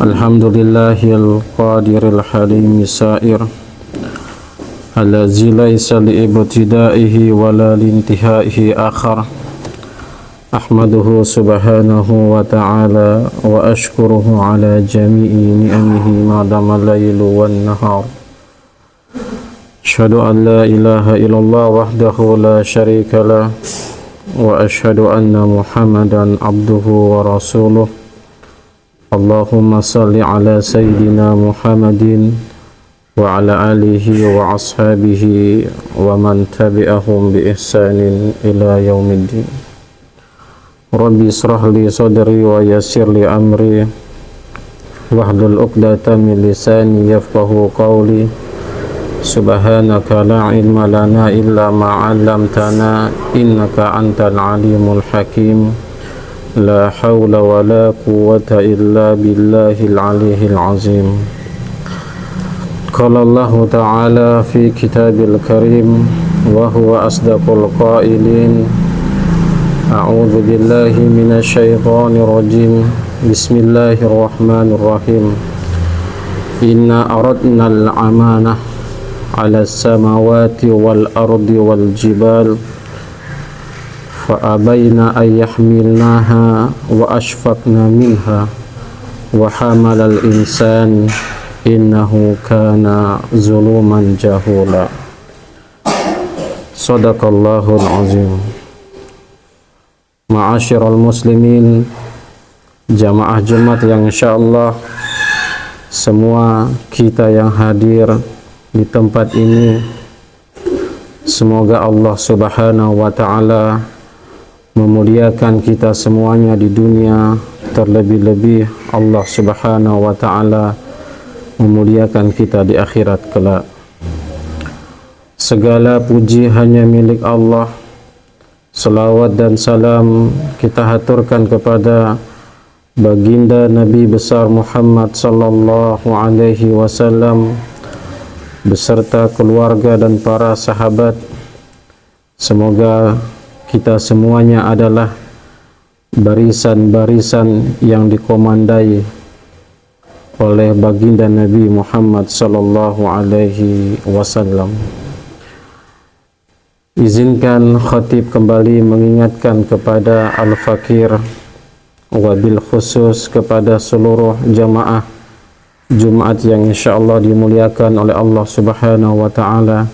Alhamdulillahil qadiril halim sa'ir allazi laysa li'ibtidaihi wala lintihaihi akhar. Ahmaduhu subhanahu wa ta'ala wa ashkuruhu ala jami'i ni'amihi ma dama laylu wan nahar. Ashhadu an la ilaha illallah wahdahu la syarika lah wa ashhadu anna Muhammadan abduhu wa rasuluh. Allahumma salli ala Sayyidina Muhammadin wa ala alihi wa ashabihi wa man tabi'ahum bi ihsanin ila yaumiddin. Rabbi israh li sadri wa yassir li amri wahlul 'uqdatam min lisani yafqahu qawli. Subhanaka la ilma lana illa ma 'allamtana innaka antal alimul hakim. La hawla wa la quwwata illa billahil aliyyil azim. Qala Allah ta'ala fi kitabil karim wa huwa asdaqul qailin. A'udzu billahi minasy syaithanir rajim. Bismillahirrahmanirrahim. Inna aradnal amanah 'alas samawati wal ardi wal jibal fa'abayna an yahmilnaha wa ashfaqna minha wa hamalal insan innahu kana zuluman jahula. Sadaqallahul azim. Ma'asyiral muslimin, jamaah Jumat yang insyaallah semua kita yang hadir di tempat ini, semoga Allah subhanahu wa ta'ala memuliakan kita semuanya di dunia, terlebih-lebih Allah subhanahu wa ta'ala memuliakan kita di akhirat kelak. Segala puji hanya milik Allah. Salawat dan salam kita haturkan kepada baginda Nabi besar Muhammad sallallahu alaihi wasallam beserta keluarga dan para sahabat. Semoga kita semuanya adalah barisan-barisan yang dikomandai oleh baginda Nabi Muhammad sallallahu alaihi wasallam. Izinkan khatib kembali mengingatkan kepada al-fakir, wabil khusus kepada seluruh jamaah Jumat yang insyaallah dimuliakan oleh Allah subhanahu wa ta'ala.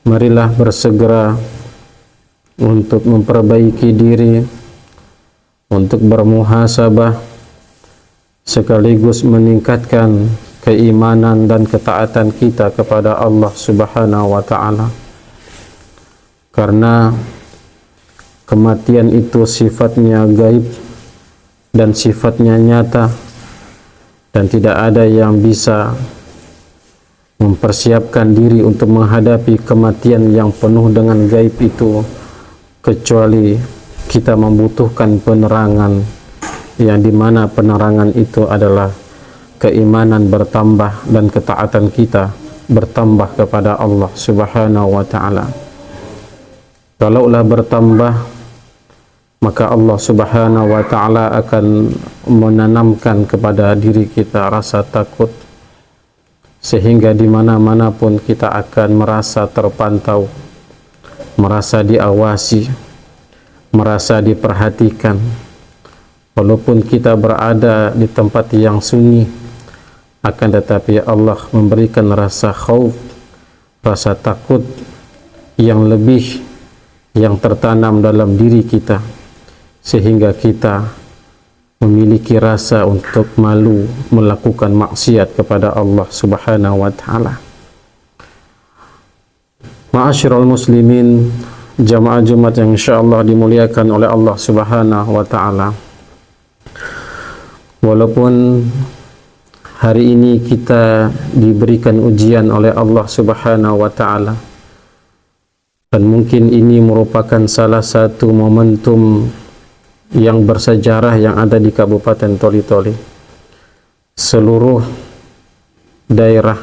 Marilah bersegera untuk memperbaiki diri, untuk bermuhasabah, sekaligus meningkatkan keimanan dan ketaatan kita kepada Allah subhanahu wa ta'ala. Karena kematian itu sifatnya gaib dan sifatnya nyata, dan tidak ada yang bisa mempersiapkan diri untuk menghadapi kematian yang penuh dengan gaib itu, kecuali kita membutuhkan penerangan, yang dimana penerangan itu adalah keimanan bertambah dan ketaatan kita bertambah kepada Allah subhanahu wa ta'ala. Kalaulah bertambah, maka Allah subhanahu wa ta'ala akan menanamkan kepada diri kita rasa takut, sehingga dimana-mana pun kita akan merasa terpantau, merasa diawasi, merasa diperhatikan. Walaupun kita berada di tempat yang sunyi, akan tetapi Allah memberikan rasa khauf, rasa takut yang lebih, yang tertanam dalam diri kita, sehingga kita memiliki rasa untuk malu melakukan maksiat kepada Allah subhanahu wa ta'ala. Ma'asyiral muslimin, jamaah Jumat yang insyaallah dimuliakan oleh Allah subhanahu wa ta'ala. Walaupun hari ini kita diberikan ujian oleh Allah subhanahu wa ta'ala, dan mungkin ini merupakan salah satu momentum yang bersejarah yang ada di Kabupaten Toli-Toli. Seluruh daerah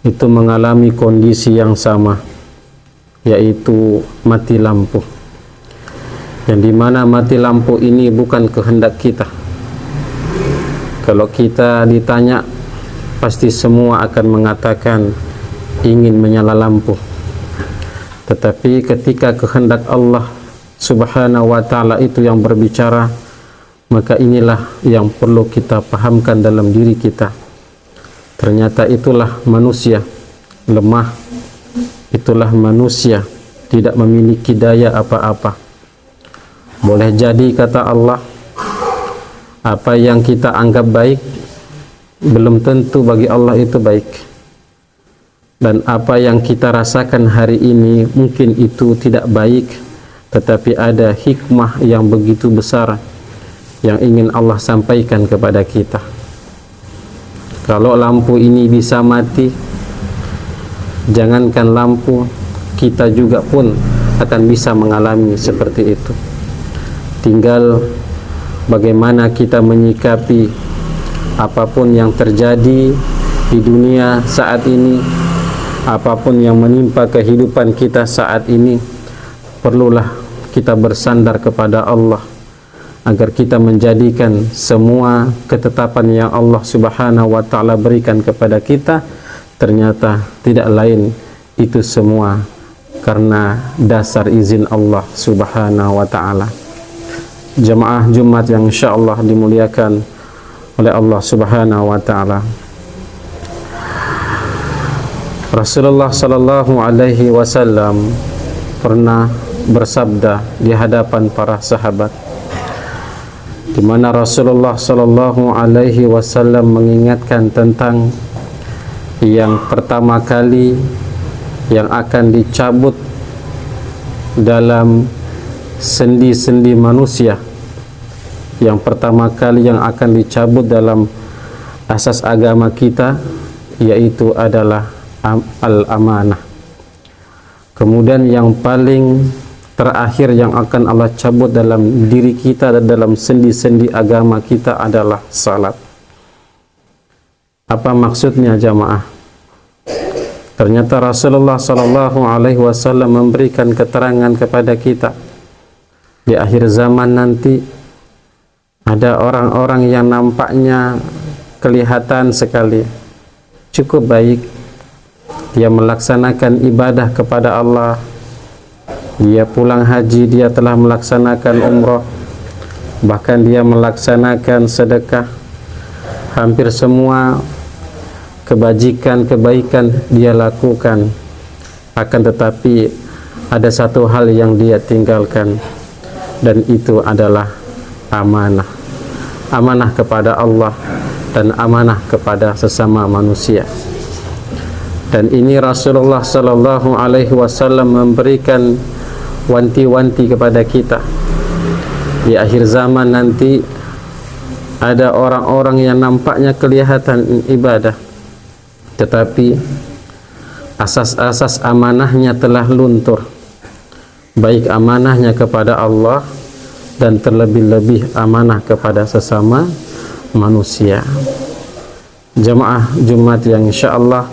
itu mengalami kondisi yang sama, yaitu mati lampu. Yang dimana mati lampu ini bukan kehendak kita, Kalau kita ditanya, pasti semua akan mengatakan ingin menyala lampu. Tetapi ketika kehendak Allah Subhanahu wa ta'ala itu yang berbicara, maka inilah yang perlu kita pahamkan dalam diri kita. Ternyata itulah manusia lemah, itulah manusia tidak memiliki daya apa-apa. Boleh jadi, kata Allah, apa yang kita anggap baik belum tentu bagi Allah itu baik, dan apa yang kita rasakan hari ini mungkin itu tidak baik, tetapi ada hikmah yang begitu besar yang ingin Allah sampaikan kepada kita. Kalau lampu ini bisa mati, jangankan lampu, kita juga pun akan bisa mengalami seperti itu. Tinggal bagaimana kita menyikapi apapun yang terjadi di dunia saat ini, apapun yang menimpa kehidupan kita saat ini. Perlulah kita bersandar kepada Allah agar kita menjadikan semua ketetapan yang Allah Subhanahu wa ta'ala berikan kepada kita ternyata tidak lain itu semua karena dasar izin Allah Subhanahu wa ta'ala. Jemaah Jumat yang insyaallah dimuliakan oleh Allah Subhanahu wa ta'ala, Rasulullah sallallahu alaihi wasallam pernah bersabda di hadapan para sahabat, di mana Rasulullah sallallahu alaihi wasallam mengingatkan tentang yang pertama kali yang akan dicabut dalam sendi-sendi manusia, yang pertama kali yang akan dicabut dalam asas agama kita, yaitu adalah al-amanah. Kemudian yang paling terakhir yang akan Allah cabut dalam diri kita dan dalam sendi-sendi agama kita adalah salat. Apa maksudnya jamaah? Ternyata Rasulullah sallallahu alaihi wasallam memberikan keterangan kepada kita, di akhir zaman nanti ada orang-orang yang nampaknya kelihatan sekali cukup baik, dia melaksanakan ibadah kepada Allah, dia pulang haji, dia telah melaksanakan umrah, bahkan dia melaksanakan sedekah, hampir semua kebajikan-kebaikan dia lakukan. Akan tetapi ada satu hal yang dia tinggalkan, dan itu adalah amanah. Amanah kepada Allah dan amanah kepada sesama manusia. Dan ini Rasulullah sallallahu alaihi wasallam memberikan wanti-wanti kepada kita. Di akhir zaman nanti ada orang-orang yang nampaknya kelihatan ibadah, tetapi asas-asas amanahnya telah luntur, baik amanahnya kepada Allah dan terlebih-lebih amanah kepada sesama manusia. Jemaah Jumat yang insyaallah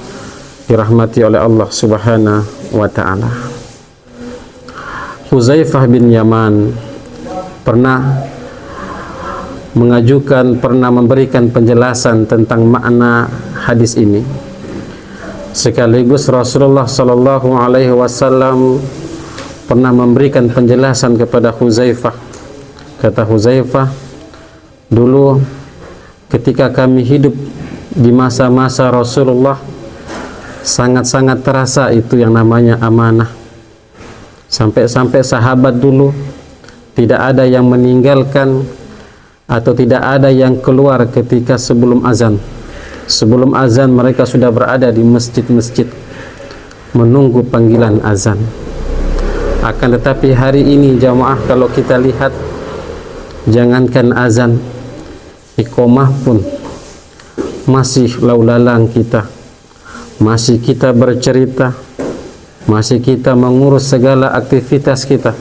dirahmati oleh Allah Subhanahu wa ta'ala, Huzaifah bin Yaman pernah memberikan penjelasan tentang makna hadis ini. Sekaligus Rasulullah sallallahu alaihi wasallam pernah memberikan penjelasan kepada Huzaifah. Kata Huzaifah, dulu ketika kami hidup di masa-masa Rasulullah, sangat-sangat terasa itu yang namanya amanah. Sampai-sampai sahabat dulu tidak ada yang meninggalkan atau tidak ada yang keluar ketika sebelum azan. Sebelum azan mereka sudah berada di masjid-masjid menunggu panggilan azan. Akan tetapi hari ini jamaah, kalau kita lihat, jangankan azan, iqamah pun masih lalu-lalang kita, masih kita bercerita, masih kita mengurus segala aktivitas kita,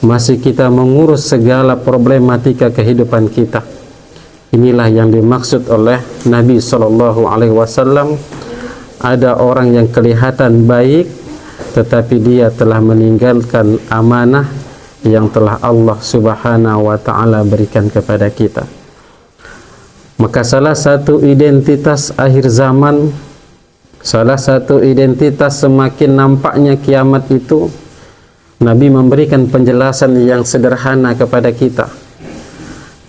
masih kita mengurus segala problematika kehidupan kita. Inilah yang dimaksud oleh Nabi sallallahu alaihi wasallam, ada orang yang kelihatan baik tetapi dia telah meninggalkan amanah yang telah Allah Subhanahu wa ta'ala berikan kepada kita. Maka salah satu identitas akhir zaman, salah satu identitas semakin nampaknya kiamat itu, Nabi memberikan penjelasan yang sederhana kepada kita.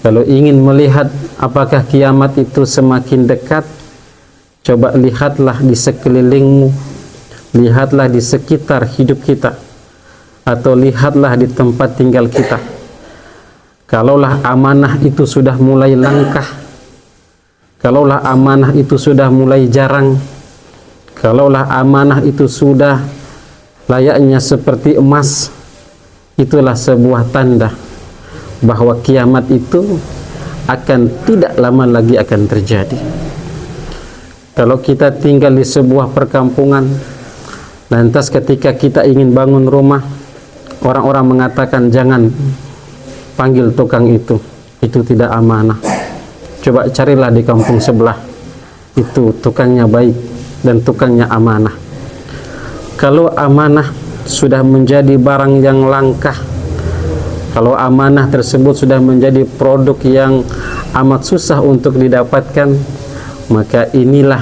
Kalau ingin melihat apakah kiamat itu semakin dekat, coba lihatlah di sekelilingmu, lihatlah di sekitar hidup kita, atau lihatlah di tempat tinggal kita. Kalaulah amanah itu sudah mulai langkah, kalaulah amanah itu sudah mulai jarang, kalaulah amanah itu sudah layaknya seperti emas, itulah sebuah tanda bahwa kiamat itu akan tidak lama lagi akan terjadi. Kalau kita tinggal di sebuah perkampungan, lantas ketika kita ingin bangun rumah, orang-orang mengatakan jangan panggil tukang itu tidak amanah. Coba carilah di kampung sebelah, itu tukangnya baik dan tukangnya amanah. Kalau amanah sudah menjadi barang yang langka, kalau amanah tersebut sudah menjadi produk yang amat susah untuk didapatkan, maka inilah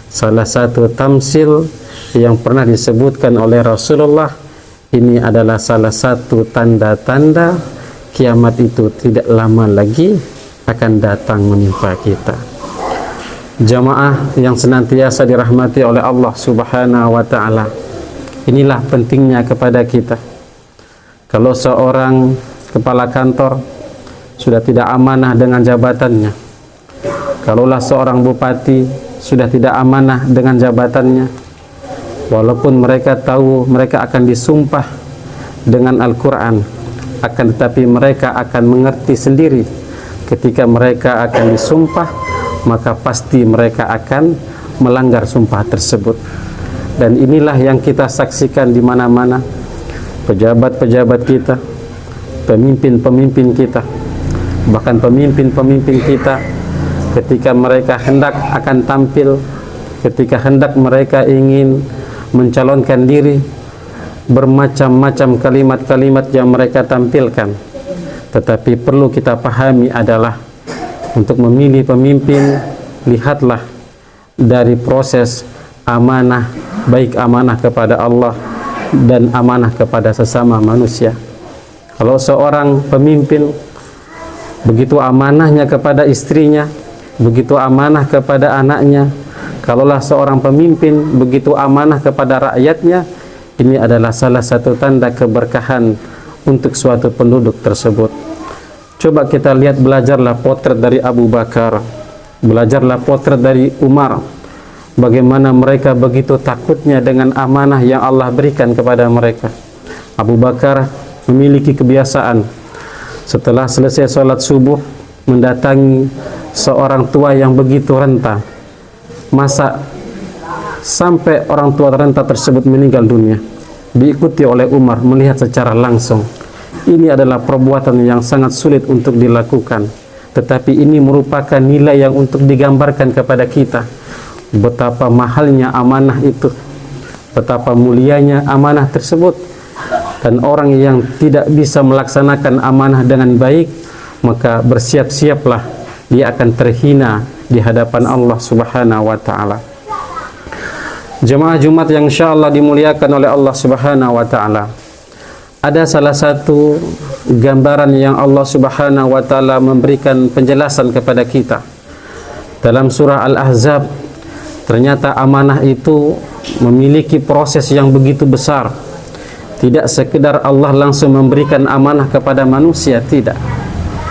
salah satu tamsil yang pernah disebutkan oleh Rasulullah. Ini adalah salah satu tanda-tanda kiamat itu tidak lama lagi akan datang menimpa kita. Jamaah yang senantiasa dirahmati oleh Allah Subhanahu wa ta'ala, inilah pentingnya kepada kita. Kalau seorang kepala kantor sudah tidak amanah dengan jabatannya, kalaulah seorang bupati sudah tidak amanah dengan jabatannya, walaupun mereka tahu mereka akan disumpah dengan Al-Quran, akan tetapi mereka akan mengerti sendiri ketika mereka akan disumpah, maka pasti mereka akan melanggar sumpah tersebut. Dan inilah yang kita saksikan di mana-mana. Pejabat-pejabat kita, pemimpin-pemimpin kita, bahkan pemimpin-pemimpin kita, ketika mereka hendak akan tampil, ketika hendak mereka ingin mencalonkan diri, bermacam-macam kalimat-kalimat yang mereka tampilkan. Tetapi perlu kita pahami adalah untuk memilih pemimpin, lihatlah dari proses amanah, baik amanah kepada Allah dan amanah kepada sesama manusia. Kalau seorang pemimpin begitu amanahnya kepada istrinya, begitu amanah kepada anaknya, kalaulah seorang pemimpin begitu amanah kepada rakyatnya, ini adalah salah satu tanda keberkahan untuk suatu penduduk tersebut. Coba kita lihat, belajarlah potret dari Abu Bakar, belajarlah potret dari Umar, bagaimana mereka begitu takutnya dengan amanah yang Allah berikan kepada mereka. Abu Bakar memiliki kebiasaan setelah selesai sholat subuh mendatangi seorang tua yang begitu renta, masa sampai orang tua renta tersebut meninggal dunia, diikuti oleh Umar melihat secara langsung. Ini adalah perbuatan yang sangat sulit untuk dilakukan, tetapi ini merupakan nilai yang untuk digambarkan kepada kita betapa mahalnya amanah itu, betapa mulianya amanah tersebut. Dan orang yang tidak bisa melaksanakan amanah dengan baik, maka bersiap-siaplah dia akan terhina di hadapan Allah Subhanahu wa ta'ala. Jemaah Jumat yang insyaallah dimuliakan oleh Allah Subhanahu wa ta'ala, ada salah satu gambaran yang Allah Subhanahu wa ta'ala memberikan penjelasan kepada kita dalam surah Al-Ahzab. Ternyata amanah itu memiliki proses yang begitu besar. Tidak sekedar Allah langsung memberikan amanah kepada manusia, tidak.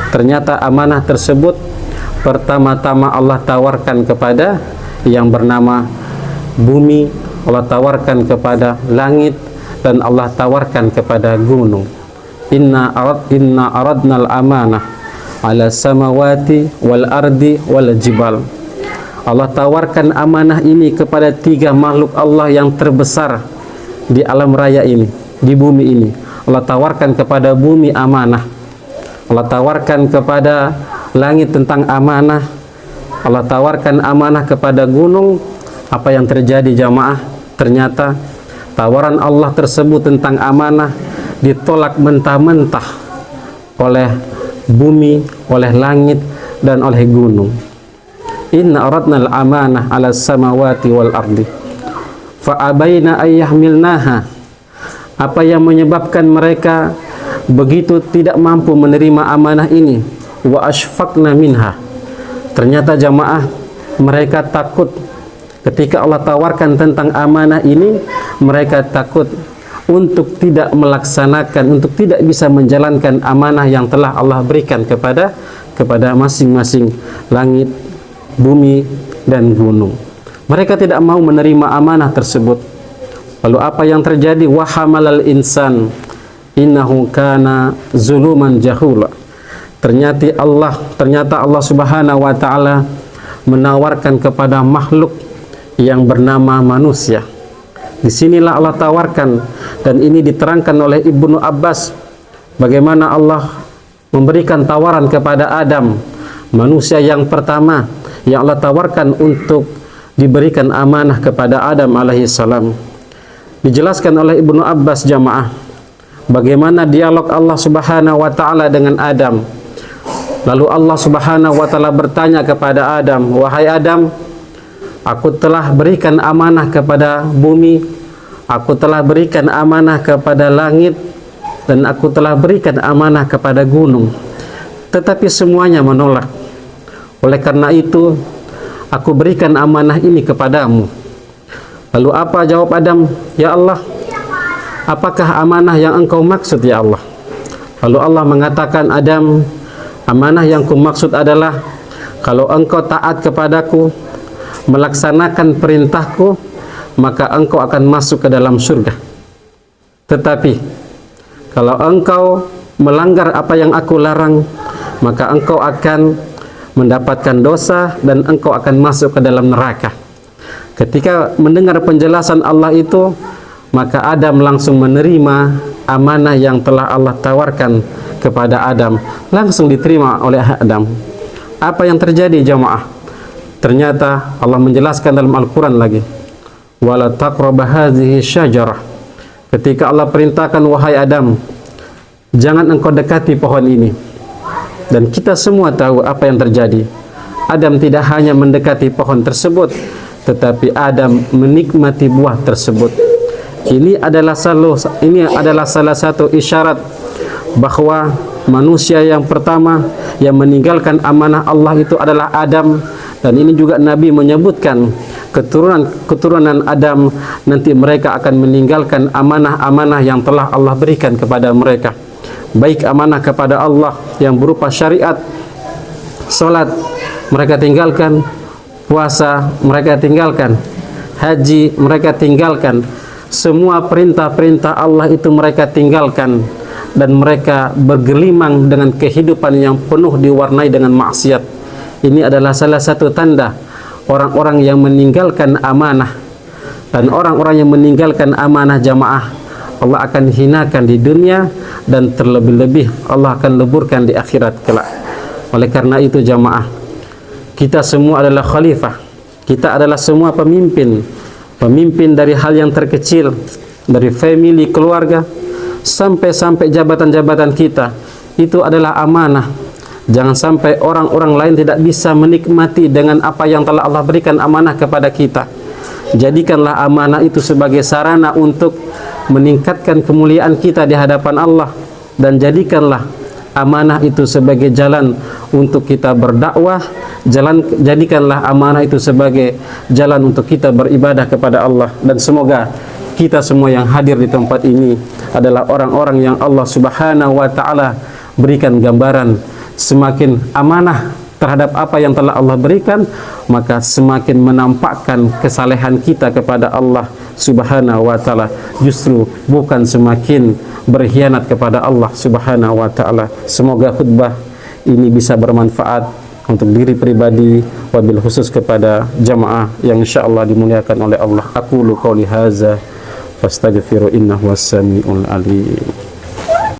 Ternyata amanah tersebut pertama-tama Allah tawarkan kepada yang bernama bumi, Allah tawarkan kepada langit, dan Allah tawarkan kepada gunung. Inna aradnal amanah ala samawati wal ardi wal jibal. Allah tawarkan amanah ini kepada tiga makhluk Allah yang terbesar di alam raya ini, di bumi ini. Allah tawarkan kepada bumi amanah, Allah tawarkan kepada langit tentang amanah, Allah tawarkan amanah kepada gunung. Apa yang terjadi jamaah? Ternyata tawaran Allah tersebut tentang amanah ditolak mentah-mentah oleh bumi, oleh langit, dan oleh gunung. inna aradna al-amanah 'ala samawati wal ardi fa abaina ay yahmilnaha. Apa yang menyebabkan mereka begitu tidak mampu menerima amanah ini? Wa ashfaqna minha. Ternyata jamaah, mereka takut ketika Allah tawarkan tentang amanah ini, mereka takut untuk tidak melaksanakan, untuk tidak bisa menjalankan amanah yang telah Allah berikan kepada masing-masing langit, bumi, dan gunung. Mereka tidak mau menerima amanah tersebut. Lalu apa yang terjadi? Wa hamalal insan innahu kana zuluman jahula. Ternyata Allah Subhanahu wa taala menawarkan kepada makhluk yang bernama manusia. Disinilah Allah tawarkan, dan ini diterangkan oleh Ibnu Abbas bagaimana Allah memberikan tawaran kepada Adam, manusia yang pertama yang Allah tawarkan untuk diberikan amanah kepada Adam alaihissalam. Dijelaskan oleh Ibnu Abbas jamaah bagaimana dialog Allah Subhanahu wa taala dengan Adam. Lalu Allah Subhanahu wa taala bertanya kepada Adam, "Wahai Adam, aku telah berikan amanah kepada bumi, aku telah berikan amanah kepada langit, dan aku telah berikan amanah kepada gunung. Tetapi semuanya menolak. Oleh karena itu, aku berikan amanah ini kepadamu." Lalu apa jawab Adam? "Ya Allah, apakah amanah yang engkau maksud ya Allah?" Lalu Allah mengatakan, "Adam, amanah yang kumaksud adalah kalau engkau taat kepadaku, melaksanakan perintahku, maka engkau akan masuk ke dalam surga. Tetapi kalau engkau melanggar apa yang aku larang, maka engkau akan mendapatkan dosa dan engkau akan masuk ke dalam neraka." Ketika mendengar penjelasan Allah itu, maka Adam langsung menerima amanah yang telah Allah tawarkan kepada Adam. Langsung diterima oleh Adam. Apa yang terjadi jamaah? Ternyata Allah menjelaskan dalam Al-Quran lagi, wala taqrabu hadhihi syajarah. Ketika Allah perintahkan, wahai Adam, jangan engkau dekati pohon ini. Dan kita semua tahu apa yang terjadi. Adam tidak hanya mendekati pohon tersebut, tetapi Adam menikmati buah tersebut. Ini adalah salah satu isyarat bahwa manusia yang pertama yang meninggalkan amanah Allah itu adalah Adam. Dan ini juga Nabi menyebutkan keturunan Adam nanti mereka akan meninggalkan amanah-amanah yang telah Allah berikan kepada mereka. Baik amanah kepada Allah yang berupa syariat, salat mereka tinggalkan, puasa mereka tinggalkan, haji mereka tinggalkan, semua perintah-perintah Allah itu mereka tinggalkan, dan mereka bergelimang dengan kehidupan yang penuh diwarnai dengan maksiat. Ini adalah salah satu tanda orang-orang yang meninggalkan amanah. Dan orang-orang yang meninggalkan amanah jamaah, Allah akan hinakan di dunia, dan terlebih-lebih Allah akan leburkan di akhirat kelak. Oleh karena itu jamaah, kita semua adalah khalifah. Kita adalah semua pemimpin dari hal yang terkecil, dari family, keluarga, sampai jabatan-jabatan kita. Itu adalah amanah. Jangan sampai orang-orang lain tidak bisa menikmati dengan apa yang telah Allah berikan amanah kepada kita. Jadikanlah amanah itu sebagai sarana untuk meningkatkan kemuliaan kita di hadapan Allah, dan jadikanlah amanah itu sebagai jalan untuk kita berdakwah. Jadikanlah amanah itu sebagai jalan untuk kita beribadah kepada Allah. Dan semoga kita semua yang hadir di tempat ini adalah orang-orang yang Allah Subhanahu wa taala berikan gambaran semakin amanah terhadap apa yang telah Allah berikan, maka semakin menampakkan kesalehan kita kepada Allah Subhanahu wa taala, justru bukan semakin berkhianat kepada Allah Subhanahu wa taala. Semoga khutbah ini bisa bermanfaat untuk diri pribadi, wabil khusus kepada jamaah yang insyaallah dimuliakan oleh Allah. Aqulu qouli hadza fastaghfiru innahu was-sami'ul alim.